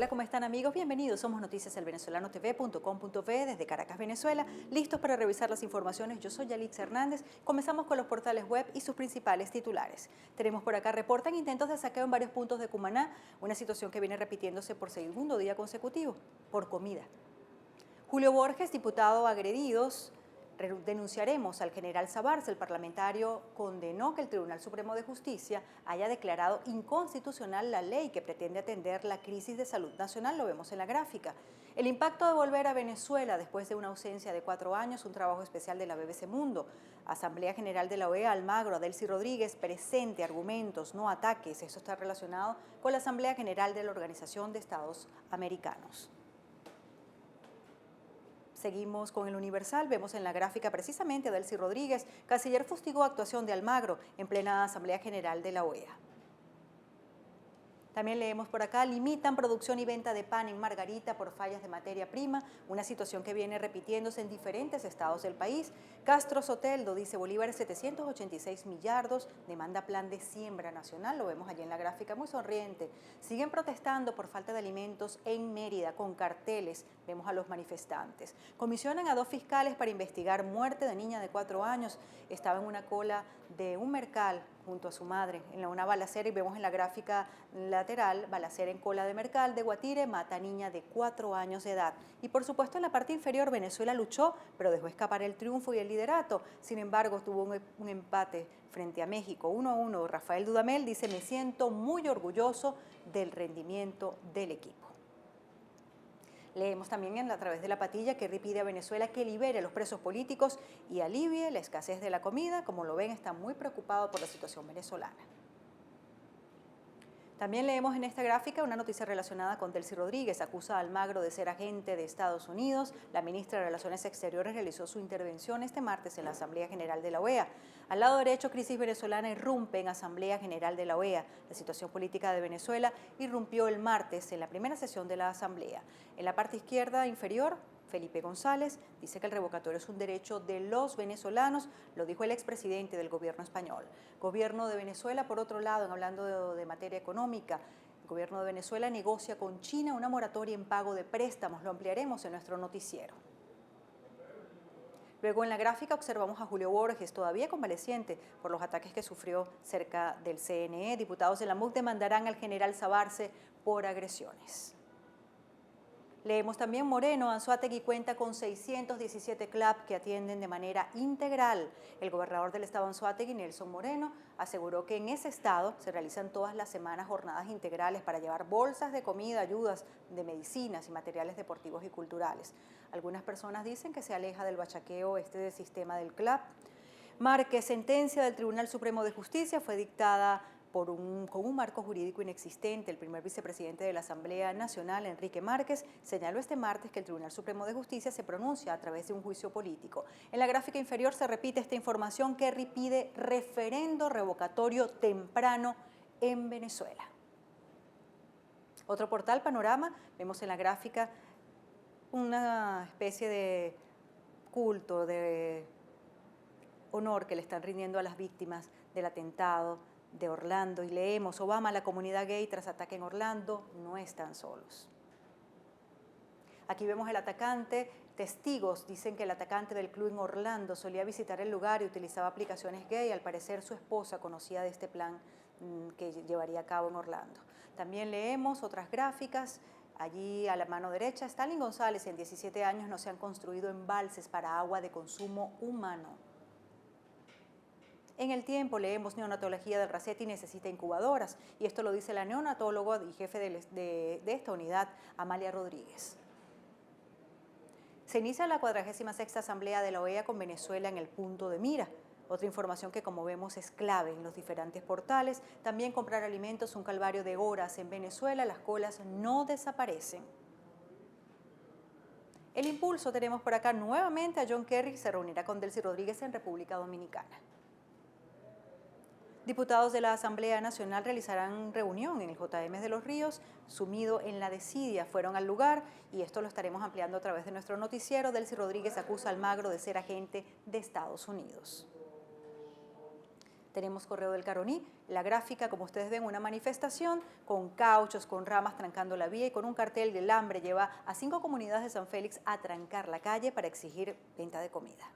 Hola, ¿cómo están amigos? Bienvenidos, somos noticiaselvenezolano.tv.com.pe desde Caracas, Venezuela, listos para revisar las informaciones. Yo soy Yalitza Hernández. Comenzamos con los portales web y sus principales titulares. Tenemos por acá, reportan intentos de saqueo en varios puntos de Cumaná, una situación que viene repitiéndose por segundo día consecutivo, por comida. Julio Borges, diputado agredidos. Denunciaremos al general Sabarce. El parlamentario condenó que el Tribunal Supremo de Justicia haya declarado inconstitucional la ley que pretende atender la crisis de salud nacional, lo vemos en la gráfica. El impacto de volver a Venezuela después de una ausencia de 4 años, un trabajo especial de la BBC Mundo. Asamblea General de la OEA, Almagro, Adelcy Rodríguez, presente, argumentos, no ataques. Eso está relacionado con la Asamblea General de la Organización de Estados Americanos. Seguimos con el Universal, vemos en la gráfica precisamente a Adelcy Rodríguez, canciller fustigó actuación de Almagro en plena Asamblea General de la OEA. También leemos por acá, limitan producción y venta de pan en Margarita por fallas de materia prima, una situación que viene repitiéndose en diferentes estados del país. Castro Soteldo dice Bolívar 786 millardos, demanda plan de siembra nacional, lo vemos allí en la gráfica muy sonriente. Siguen protestando por falta de alimentos en Mérida con carteles, vemos a los manifestantes. Comisionan a 2 fiscales para investigar muerte de niña de 4 años, estaba en una cola de un mercal junto a su madre en una balacera y vemos en la gráfica lateral, balacera en cola de mercal de Guatire, mata a niña de 4 años de edad. Y por supuesto en la parte inferior Venezuela luchó, pero dejó escapar el triunfo y el liderato. Sin embargo, tuvo un empate frente a México, 1-1. Rafael Dudamel dice, me siento muy orgulloso del rendimiento del equipo. Leemos también a través de La Patilla que pide a Venezuela que libere a los presos políticos y alivie la escasez de la comida. Como lo ven, está muy preocupado por la situación venezolana. También leemos en esta gráfica una noticia relacionada con Adelcy Rodríguez. Acusa a Almagro de ser agente de Estados Unidos. La ministra de Relaciones Exteriores realizó su intervención este martes en la Asamblea General de la OEA. Al lado derecho, crisis venezolana irrumpe en Asamblea General de la OEA. La situación política de Venezuela irrumpió el martes en la primera sesión de la Asamblea. En la parte izquierda inferior, Felipe González dice que el revocatorio es un derecho de los venezolanos, lo dijo el expresidente del gobierno español. Gobierno de Venezuela, por otro lado, hablando de materia económica, el gobierno de Venezuela negocia con China una moratoria en pago de préstamos, lo ampliaremos en nuestro noticiero. Luego en la gráfica observamos a Julio Borges, todavía convaleciente por los ataques que sufrió cerca del CNE. Diputados de la MUC demandarán al general Sabarce por agresiones. Leemos también Moreno, Anzoátegui cuenta con 617 CLAP que atienden de manera integral. El gobernador del estado Anzoátegui, Nelson Moreno, aseguró que en ese estado se realizan todas las semanas jornadas integrales para llevar bolsas de comida, ayudas de medicinas y materiales deportivos y culturales. Algunas personas dicen que se aleja del bachaqueo sistema del CLAP. Márquez, sentencia del Tribunal Supremo de Justicia fue dictada con un marco jurídico inexistente. El primer vicepresidente de la Asamblea Nacional, Enrique Márquez, señaló este martes que el Tribunal Supremo de Justicia se pronuncia a través de un juicio político. En la gráfica inferior se repite esta información que pide referendo revocatorio temprano en Venezuela. Otro portal, Panorama, vemos en la gráfica una especie de culto, de honor que le están rindiendo a las víctimas del atentado de Orlando, y leemos, Obama, la comunidad gay tras ataque en Orlando, no están solos. Aquí vemos el atacante, testigos dicen que el atacante del club en Orlando solía visitar el lugar y utilizaba aplicaciones gay, al parecer su esposa conocía de este plan que llevaría a cabo en Orlando. También leemos otras gráficas, allí a la mano derecha, Stalin González, en 17 años no se han construido embalses para agua de consumo humano. En El Tiempo leemos neonatología del Racetti necesita incubadoras, y esto lo dice la neonatóloga y jefe de esta unidad, Amalia Rodríguez. Se inicia la 46ª Asamblea de la OEA con Venezuela en el punto de mira. Otra información que, como vemos, es clave en los diferentes portales. También comprar alimentos, un calvario de horas en Venezuela, las colas no desaparecen. El Impulso, tenemos por acá nuevamente a John Kerry, se reunirá con Adelcy Rodríguez en República Dominicana. Diputados de la Asamblea Nacional realizarán reunión en el JM de Los Ríos, sumido en la desidia. Fueron al lugar y esto lo estaremos ampliando a través de nuestro noticiero. Adelcy Rodríguez acusa a Almagro de ser agente de Estados Unidos. Tenemos Correo del Caroní, la gráfica, como ustedes ven, una manifestación con cauchos, con ramas trancando la vía y con un cartel del hambre lleva a 5 comunidades de San Félix a trancar la calle para exigir venta de comida.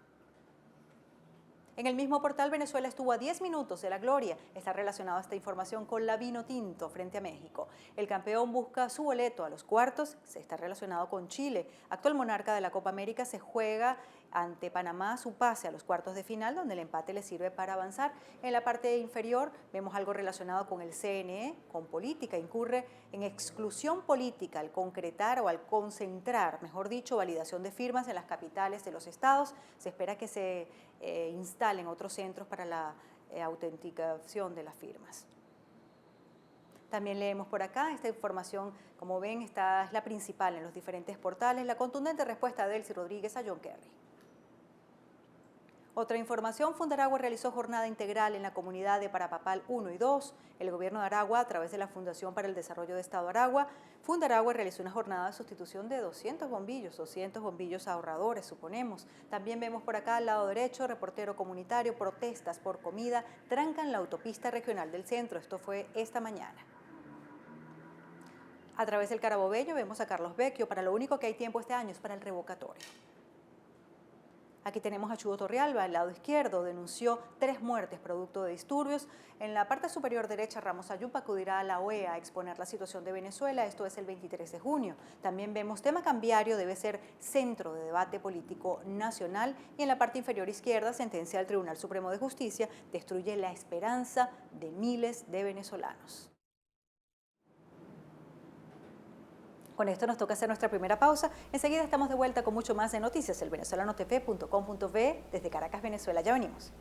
En el mismo portal, Venezuela estuvo a 10 minutos de la gloria. Está relacionada esta información con la Vinotinto frente a México. El campeón busca su boleto a los cuartos, se está relacionado con Chile. Actual monarca de la Copa América se juega ante Panamá su pase a los cuartos de final, donde el empate le sirve para avanzar. En la parte inferior vemos algo relacionado con el CNE, con política. Incurre en exclusión política al concretar o al concentrar, mejor dicho, validación de firmas en las capitales de los estados. Se espera que se instalen otros centros para la autenticación de las firmas. También leemos por acá, esta información, como ven, esta es la principal en los diferentes portales, la contundente respuesta de Delcy Rodríguez a John Kerry. Otra información, Fundaragua realizó jornada integral en la comunidad de Parapapal 1 y 2. El gobierno de Aragua, a través de la Fundación para el Desarrollo de Estado Aragua, Fundaragua realizó una jornada de sustitución de 200 bombillos ahorradores, suponemos. También vemos por acá al lado derecho, reportero comunitario, protestas por comida, trancan la autopista regional del centro. Esto fue esta mañana. A través del Carabobeño vemos a Carlos Vecchio. Para lo único que hay tiempo este año es para el revocatorio. Aquí tenemos a Chugo Torrealba, al lado izquierdo, denunció 3 muertes producto de disturbios. En la parte superior derecha, Ramos Ayupa acudirá a la OEA a exponer la situación de Venezuela, esto es el 23 de junio. También vemos tema cambiario debe ser centro de debate político nacional y en la parte inferior izquierda, sentencia del Tribunal Supremo de Justicia destruye la esperanza de miles de venezolanos. Con esto nos toca hacer nuestra primera pausa. Enseguida estamos de vuelta con mucho más de noticias, elvenezolanotv.com.ve, desde Caracas, Venezuela. Ya venimos.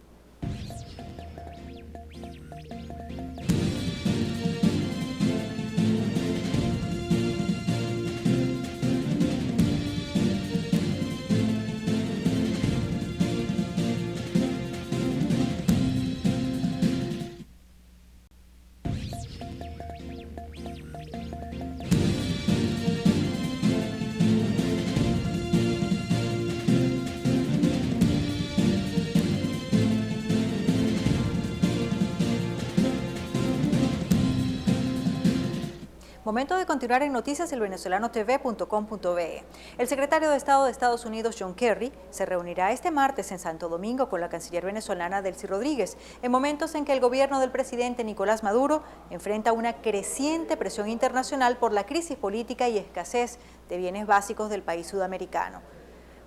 Momento de continuar en noticias, elvenezolanotv.com.be. El secretario de Estado de Estados Unidos, John Kerry, se reunirá este martes en Santo Domingo con la canciller venezolana Delcy Rodríguez, en momentos en que el gobierno del presidente Nicolás Maduro enfrenta una creciente presión internacional por la crisis política y escasez de bienes básicos del país sudamericano.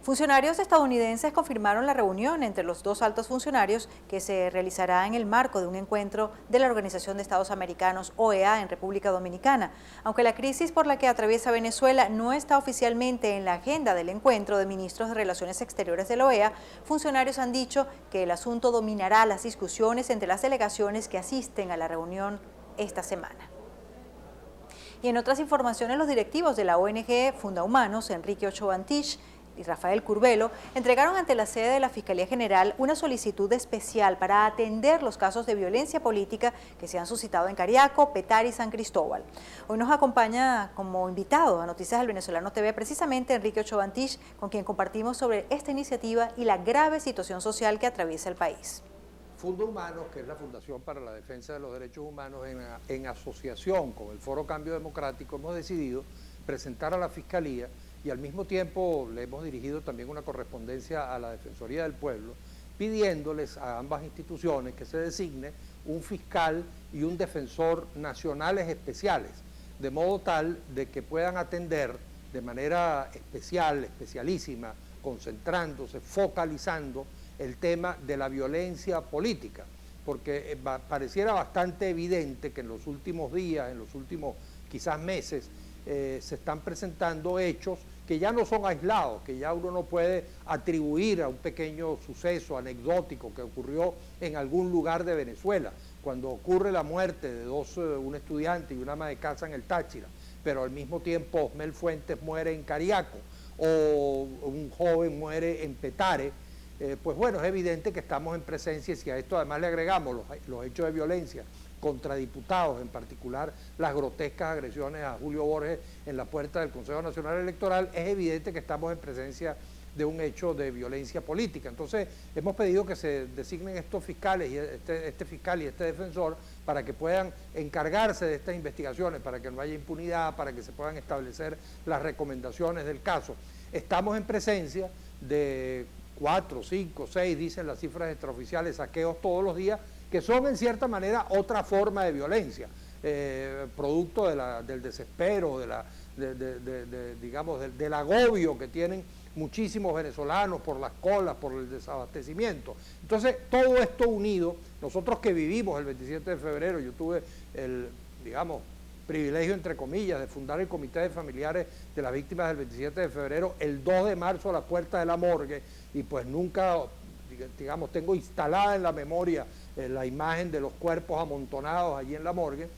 Funcionarios estadounidenses confirmaron la reunión entre los 2 altos funcionarios que se realizará en el marco de un encuentro de la Organización de Estados Americanos, OEA, en República Dominicana. Aunque la crisis por la que atraviesa Venezuela no está oficialmente en la agenda del encuentro de ministros de Relaciones Exteriores de la OEA, funcionarios han dicho que el asunto dominará las discusiones entre las delegaciones que asisten a la reunión esta semana. Y en otras informaciones, los directivos de la ONG Fundahumanos, Enrique Ochoa Antich y Rafael Curbelo, entregaron ante la sede de la Fiscalía General una solicitud especial para atender los casos de violencia política que se han suscitado en Cariaco, Petare y San Cristóbal. Hoy nos acompaña como invitado a Noticias del Venezolano TV precisamente Enrique Ochoa Antich, con quien compartimos sobre esta iniciativa y la grave situación social que atraviesa el país. Fundahumanos, que es la Fundación para la Defensa de los Derechos Humanos, en asociación con el Foro Cambio Democrático, hemos decidido presentar a la Fiscalía y al mismo tiempo le hemos dirigido también una correspondencia a la Defensoría del Pueblo, pidiéndoles a ambas instituciones que se designe un fiscal y un defensor nacionales especiales, de modo tal de que puedan atender de manera especial, especialísima, concentrándose, focalizando el tema de la violencia política, porque pareciera bastante evidente que en los últimos días, en los últimos quizás meses, se están presentando hechos que ya no son aislados, que ya uno no puede atribuir a un pequeño suceso anecdótico que ocurrió en algún lugar de Venezuela, cuando ocurre la muerte de un estudiante y una ama de casa en el Táchira, pero al mismo tiempo Osmel Fuentes muere en Cariaco, o un joven muere en Petare. Pues bueno, es evidente que estamos en presencia, y si a esto además le agregamos los hechos de violencia contra diputados, en particular las grotescas agresiones a Julio Borges en la puerta del Consejo Nacional Electoral, es evidente que estamos en presencia de un hecho de violencia política. Entonces, hemos pedido que se designen estos fiscales, y este fiscal y este defensor, para que puedan encargarse de estas investigaciones, para que no haya impunidad, para que se puedan establecer las recomendaciones del caso. Estamos en presencia de 4, 5, 6, dicen las cifras extraoficiales, saqueos todos los días, que son en cierta manera otra forma de violencia, producto del desespero, digamos, del agobio que tienen muchísimos venezolanos por las colas, por el desabastecimiento. Entonces, todo esto unido, nosotros que vivimos el 27 de febrero, yo tuve el, digamos, privilegio, entre comillas, de fundar el Comité de Familiares de las Víctimas del 27 de febrero, el 2 de marzo a la puerta de la morgue, y pues nunca, digamos, tengo instalada en la memoria la imagen de los cuerpos amontonados allí en la morgue,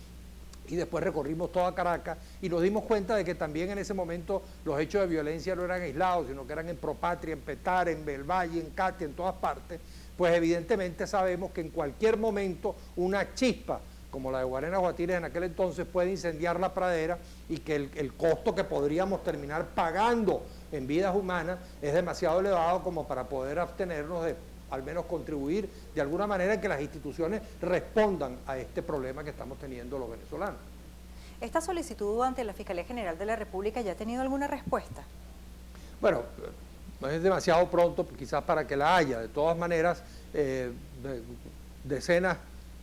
y después recorrimos toda Caracas y nos dimos cuenta de que también en ese momento los hechos de violencia no eran aislados, sino que eran en Propatria, en Petare, en Belvalle, en Catia, en todas partes. Pues evidentemente sabemos que en cualquier momento una chispa como la de Guarena Guatires en aquel entonces puede incendiar la pradera, y que el costo que podríamos terminar pagando en vidas humanas es demasiado elevado como para poder abstenernos de al menos contribuir de alguna manera en que las instituciones respondan a este problema que estamos teniendo los venezolanos. ¿Esta solicitud ante la Fiscalía General de la República ya ha tenido alguna respuesta? Bueno, no es demasiado pronto quizás para que la haya. De todas maneras, decenas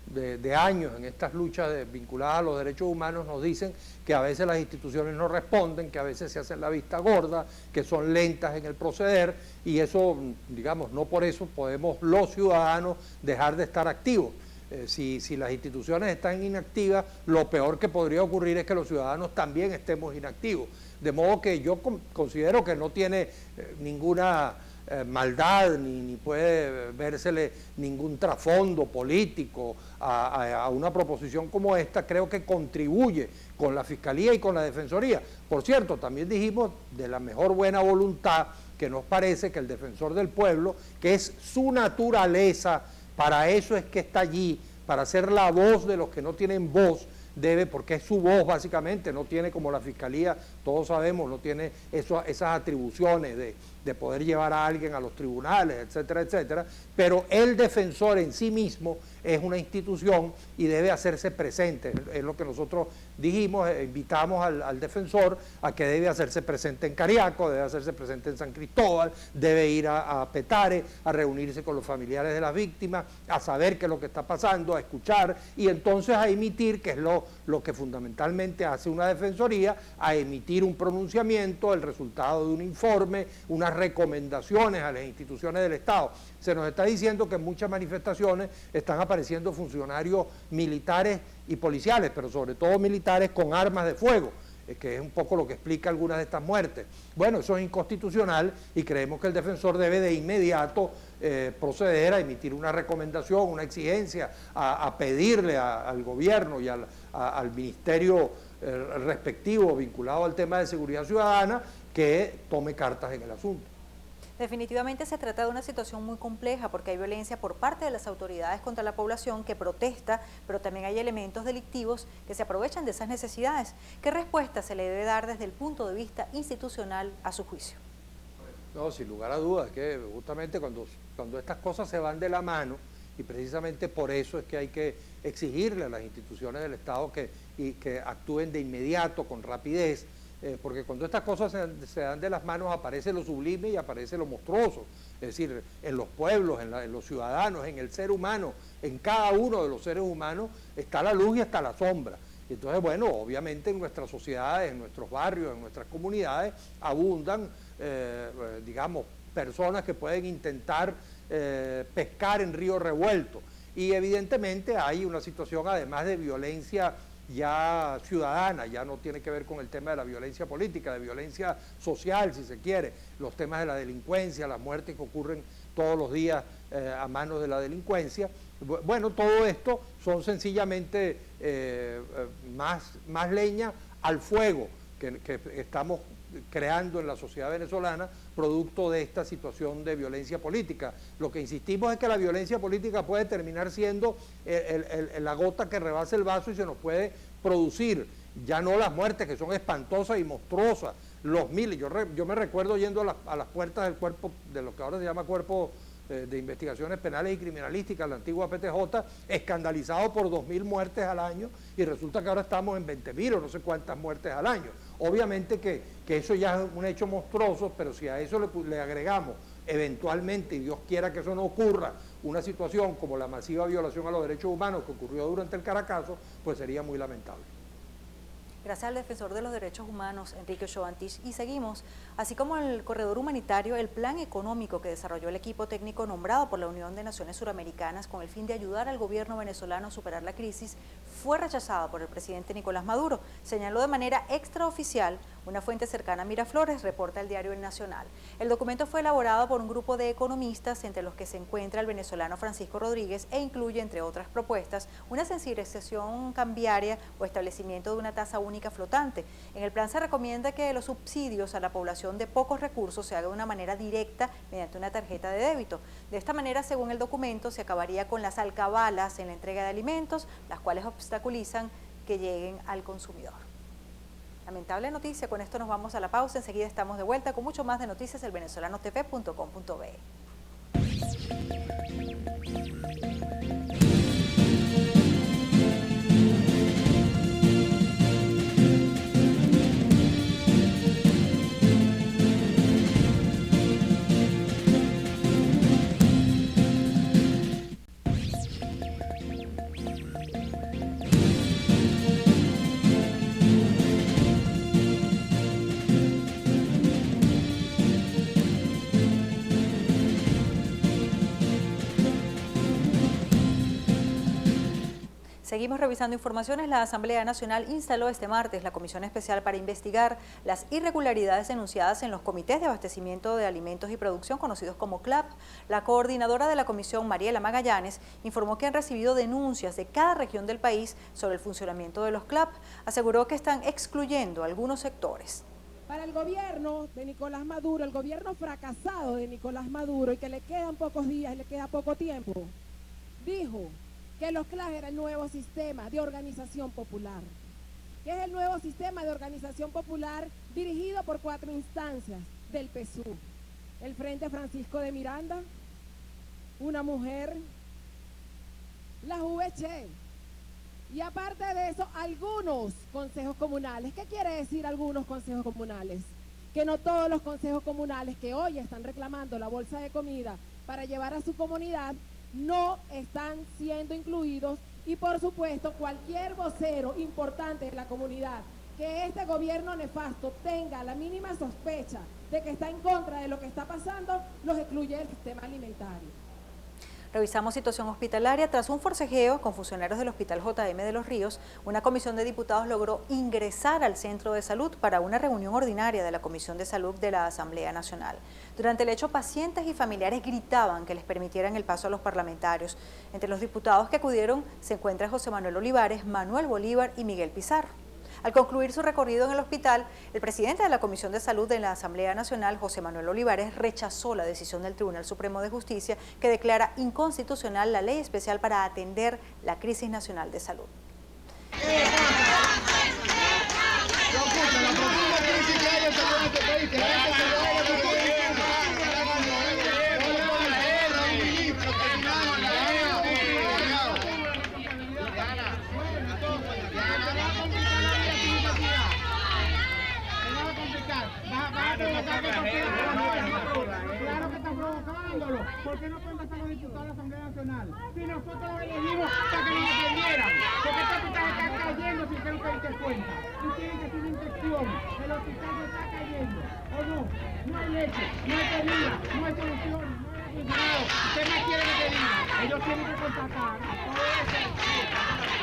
de años en estas luchas vinculadas a los derechos humanos nos dicen que a veces las instituciones no responden, que a veces se hacen la vista gorda, que son lentas en el proceder, y eso, digamos, no por eso podemos los ciudadanos dejar de estar activos. Si las instituciones están inactivas, lo peor que podría ocurrir es que los ciudadanos también estemos inactivos. De modo que yo considero que no tiene ninguna maldad, ni puede vérsele ningún trasfondo político a una proposición como esta. Creo que contribuye con la Fiscalía y con la Defensoría. Por cierto, también dijimos de la mejor buena voluntad que nos parece que el defensor del pueblo, que es su naturaleza, para eso es que está allí, para ser la voz de los que no tienen voz, porque es su voz básicamente, no tiene como la Fiscalía, todos sabemos, no tiene esas atribuciones de poder llevar a alguien a los tribunales, etcétera, etcétera, pero el defensor en sí mismo es una institución y debe hacerse presente. Es lo que nosotros dijimos, invitamos al defensor a que debe hacerse presente en Cariaco, debe hacerse presente en San Cristóbal, debe ir a Petare, a reunirse con los familiares de las víctimas, a saber qué es lo que está pasando, a escuchar, y entonces a emitir, que es lo que fundamentalmente hace una defensoría, a emitir un pronunciamiento, el resultado de un informe, unas recomendaciones a las instituciones del Estado. Se nos está diciendo que en muchas manifestaciones están apareciendo funcionarios militares y policiales, pero sobre todo militares con armas de fuego, que es un poco lo que explica algunas de estas muertes. Bueno, eso es inconstitucional y creemos que el defensor debe de inmediato proceder a emitir una recomendación, una exigencia, a pedirle al gobierno y al ministerio respectivo vinculado al tema de seguridad ciudadana que tome cartas en el asunto. Definitivamente se trata de una situación muy compleja porque hay violencia por parte de las autoridades contra la población que protesta, pero también hay elementos delictivos que se aprovechan de esas necesidades. ¿Qué respuesta se le debe dar desde el punto de vista institucional a su juicio? No, sin lugar a dudas, que justamente cuando estas cosas se van de la mano, y precisamente por eso es que hay que exigirle a las instituciones del Estado que actúen de inmediato, con rapidez, porque cuando estas cosas se dan de las manos aparece lo sublime y aparece lo monstruoso. Es decir, en los pueblos, en los ciudadanos, en el ser humano, en cada uno de los seres humanos está la luz y está la sombra. Entonces, bueno, obviamente en nuestras sociedades, en nuestros barrios, en nuestras comunidades abundan, digamos, personas que pueden intentar pescar en río revuelto. Y evidentemente hay una situación además de violencia ya ciudadana, ya no tiene que ver con el tema de la violencia política, de violencia social, si se quiere, los temas de la delincuencia, las muertes que ocurren todos los días a manos de la delincuencia. Bueno, todo esto son sencillamente más leña al fuego que estamos creando en la sociedad venezolana producto de esta situación de violencia política. Lo que insistimos es que la violencia política puede terminar siendo la gota que rebasa el vaso y se nos puede producir ya no las muertes que son espantosas y monstruosas los miles. Yo me recuerdo yendo a las puertas del cuerpo, de lo que ahora se llama Cuerpo de Investigaciones Penales y Criminalísticas, la antigua PTJ, escandalizado por 2.000 muertes al año, y resulta que ahora estamos en 20.000 o no sé cuántas muertes al año. Obviamente que eso ya es un hecho monstruoso, pero si a eso le agregamos eventualmente, y Dios quiera que eso no ocurra, una situación como la masiva violación a los derechos humanos que ocurrió durante el Caracazo, pues sería muy lamentable. Gracias al defensor de los derechos humanos, Enrique Ochoa Antich. Y seguimos, así como el corredor humanitario, el plan económico que desarrolló el equipo técnico nombrado por la Unión de Naciones Suramericanas con el fin de ayudar al gobierno venezolano a superar la crisis, fue rechazado por el presidente Nicolás Maduro. Señaló de manera extraoficial una fuente cercana a Miraflores, reporta el diario El Nacional. El documento fue elaborado por un grupo de economistas, entre los que se encuentra el venezolano Francisco Rodríguez, e incluye, entre otras propuestas, una sensibilización cambiaria o establecimiento de una tasa única flotante. En el plan se recomienda que los subsidios a la población de pocos recursos se hagan de una manera directa mediante una tarjeta de débito. De esta manera, según el documento, se acabaría con las alcabalas en la entrega de alimentos, las cuales obstaculizan que lleguen al consumidor. Lamentable noticia, con esto nos vamos a la pausa, enseguida estamos de vuelta con mucho más de noticias del venezolano.tv.com.be. Seguimos revisando informaciones. La Asamblea Nacional instaló este martes la Comisión Especial para investigar las irregularidades denunciadas en los comités de abastecimiento de alimentos y producción, conocidos como CLAP. La coordinadora de la comisión, Mariela Magallanes, informó que han recibido denuncias de cada región del país sobre el funcionamiento de los CLAP. Aseguró que están excluyendo algunos sectores. Para el gobierno de Nicolás Maduro, el gobierno fracasado de Nicolás Maduro, y que le quedan pocos días, le queda poco tiempo, dijo que los CLAP era el nuevo sistema de organización popular, que es el nuevo sistema de organización popular dirigido por 4 instancias del PSU, el Frente Francisco de Miranda, una mujer, la VC, y aparte de eso, algunos consejos comunales. ¿Qué quiere decir algunos consejos comunales? Que no todos los consejos comunales que hoy están reclamando la bolsa de comida para llevar a su comunidad no están siendo incluidos, y por supuesto cualquier vocero importante de la comunidad que este gobierno nefasto tenga la mínima sospecha de que está en contra de lo que está pasando, los excluye del sistema alimentario. Revisamos situación hospitalaria. Tras un forcejeo con funcionarios del Hospital JM de Los Ríos, una comisión de diputados logró ingresar al centro de salud para una reunión ordinaria de la Comisión de Salud de la Asamblea Nacional. Durante el hecho, pacientes y familiares gritaban que les permitieran el paso a los parlamentarios. Entre los diputados que acudieron se encuentran José Manuel Olivares, Manuel Bolívar y Miguel Pizarro. Al concluir su recorrido en el hospital, el presidente de la Comisión de Salud de la Asamblea Nacional, José Manuel Olivares, rechazó la decisión del Tribunal Supremo de Justicia que declara inconstitucional la ley especial para atender la crisis nacional de salud. Claro que están provocándolo. ¿Por qué no contestan los diputados de la Asamblea Nacional? Si nosotros los elegimos para que nos atendieran. ¿Por qué este hospital está cayendo sin que no te diste cuenta? Y tienen que hacer una inspección. El hospital se está cayendo. ¿O no? No hay leche, no hay comida, no hay solución, no hay funcionado. ¿Qué más quieren que te diga? Ellos tienen que contratar a todo eso.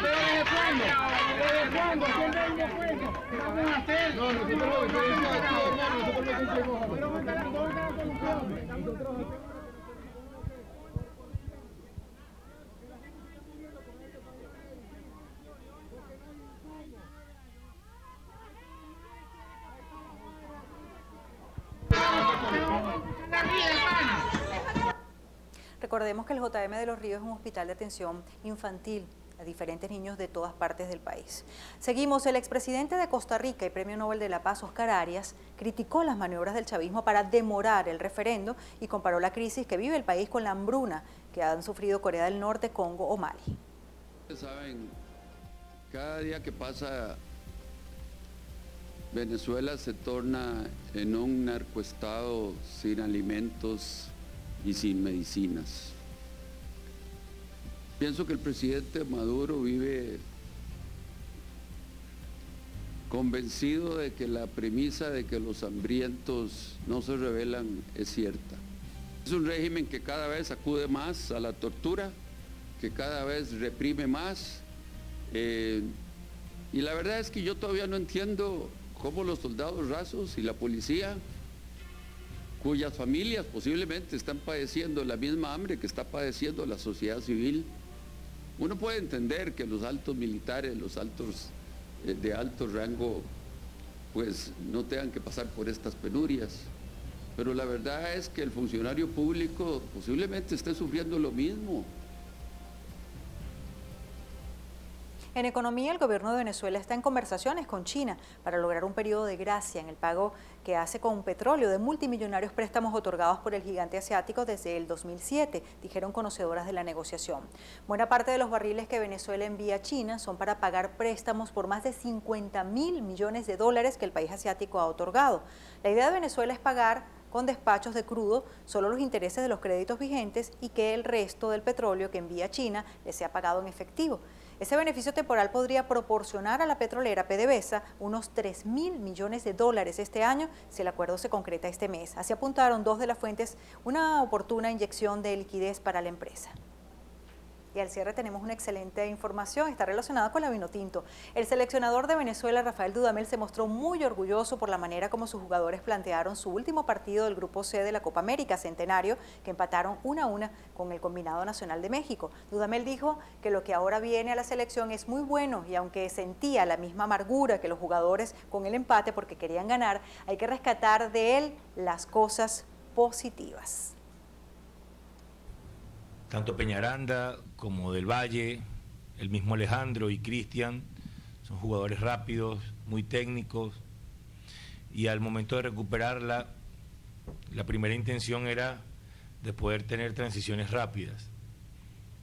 ¿Pero desde cuándo? ¿Desde cuándo? ¿Quién te dio cuenta? ¿Qué vamos a hacer? No, nosotros lo decimos aquí, hermano. Nosotros lo cumplimos. Pero ¿dónde está la solución? Nosotros... Recordemos que el JM de Los Ríos es un hospital de atención infantil a diferentes niños de todas partes del país. Seguimos, el expresidente de Costa Rica y Premio Nobel de la Paz, Oscar Arias, criticó las maniobras del chavismo para demorar el referendo y comparó la crisis que vive el país con la hambruna que han sufrido Corea del Norte, Congo o Mali. Saben, cada día que pasa Venezuela se torna en un narcoestado sin alimentos y sin medicinas. Pienso que el presidente Maduro vive convencido de que la premisa de que los hambrientos no se rebelan es cierta. Es un régimen que cada vez acude más a la tortura, que cada vez reprime más. Y la verdad es que yo todavía no entiendo cómo los soldados rasos y la policía, cuyas familias posiblemente están padeciendo la misma hambre que está padeciendo la sociedad civil, uno puede entender que los altos militares, los altos de alto rango, pues no tengan que pasar por estas penurias. Pero la verdad es que el funcionario público posiblemente esté sufriendo lo mismo. En economía, el gobierno de Venezuela está en conversaciones con China para lograr un periodo de gracia en el pago que hace con petróleo de multimillonarios préstamos otorgados por el gigante asiático desde el 2007, dijeron conocedoras de la negociación. Buena parte de los barriles que Venezuela envía a China son para pagar préstamos por más de 50.000 millones de dólares que el país asiático ha otorgado. La idea de Venezuela es pagar con despachos de crudo solo los intereses de los créditos vigentes y que el resto del petróleo que envía a China les sea pagado en efectivo. Ese beneficio temporal podría proporcionar a la petrolera PDVSA unos 3.000 millones de dólares este año si el acuerdo se concreta este mes. Así apuntaron dos de las fuentes, una oportuna inyección de liquidez para la empresa. Y al cierre tenemos una excelente información, está relacionada con la Vinotinto. El seleccionador de Venezuela, Rafael Dudamel, se mostró muy orgulloso por la manera como sus jugadores plantearon su último partido del Grupo C de la Copa América Centenario, que empataron 1-1 con el Combinado Nacional de México. Dudamel dijo que lo que ahora viene a la selección es muy bueno y aunque sentía la misma amargura que los jugadores con el empate porque querían ganar, hay que rescatar de él las cosas positivas. Tanto Peñaranda como Del Valle, el mismo Alejandro y Cristian, son jugadores rápidos, muy técnicos, y al momento de recuperarla, la primera intención era de poder tener transiciones rápidas.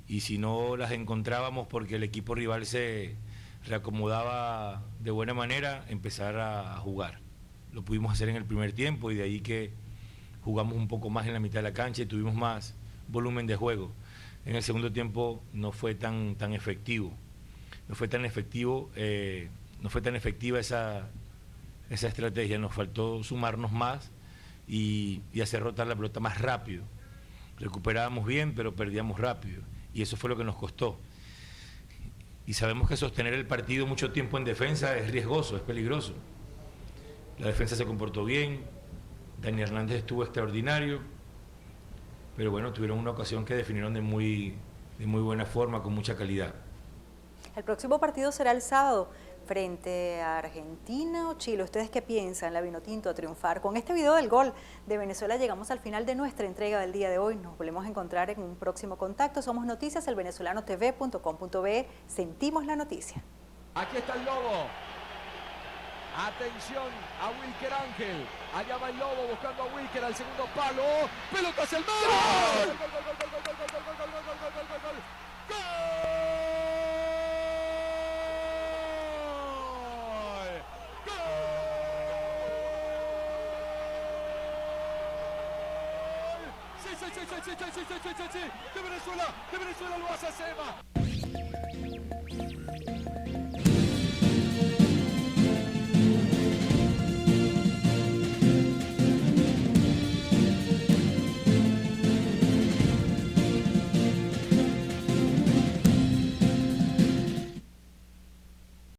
Y si no las encontrábamos porque el equipo rival se reacomodaba de buena manera, empezar a jugar. Lo pudimos hacer en el primer tiempo y de ahí que jugamos un poco más en la mitad de la cancha y tuvimos más volumen de juego. En el segundo tiempo no fue tan efectivo. No fue tan efectiva esa estrategia. Nos faltó sumarnos más y hacer rotar la pelota más rápido. Recuperábamos bien, pero perdíamos rápido. Y eso fue lo que nos costó. Y sabemos que sostener el partido mucho tiempo en defensa es riesgoso, es peligroso. La defensa se comportó bien, Dani Hernández estuvo extraordinario, pero bueno, tuvieron una ocasión que definieron de muy buena forma, con mucha calidad. El próximo partido será el sábado frente a Argentina o Chile. ¿Ustedes qué piensan? La Vinotinto a triunfar. Con este video del gol de Venezuela llegamos al final de nuestra entrega del día de hoy. Nos volvemos a encontrar en un próximo contacto. Somos Noticias, elvenezolanotv.com.be. Sentimos la noticia. Aquí está el Lobo. Atención a Wilker Ángel. Allá va el Lobo buscando a Wilker al segundo palo. Pelota hacia el mar. ¡Gol! Sí. De Venezuela lo hace Sema.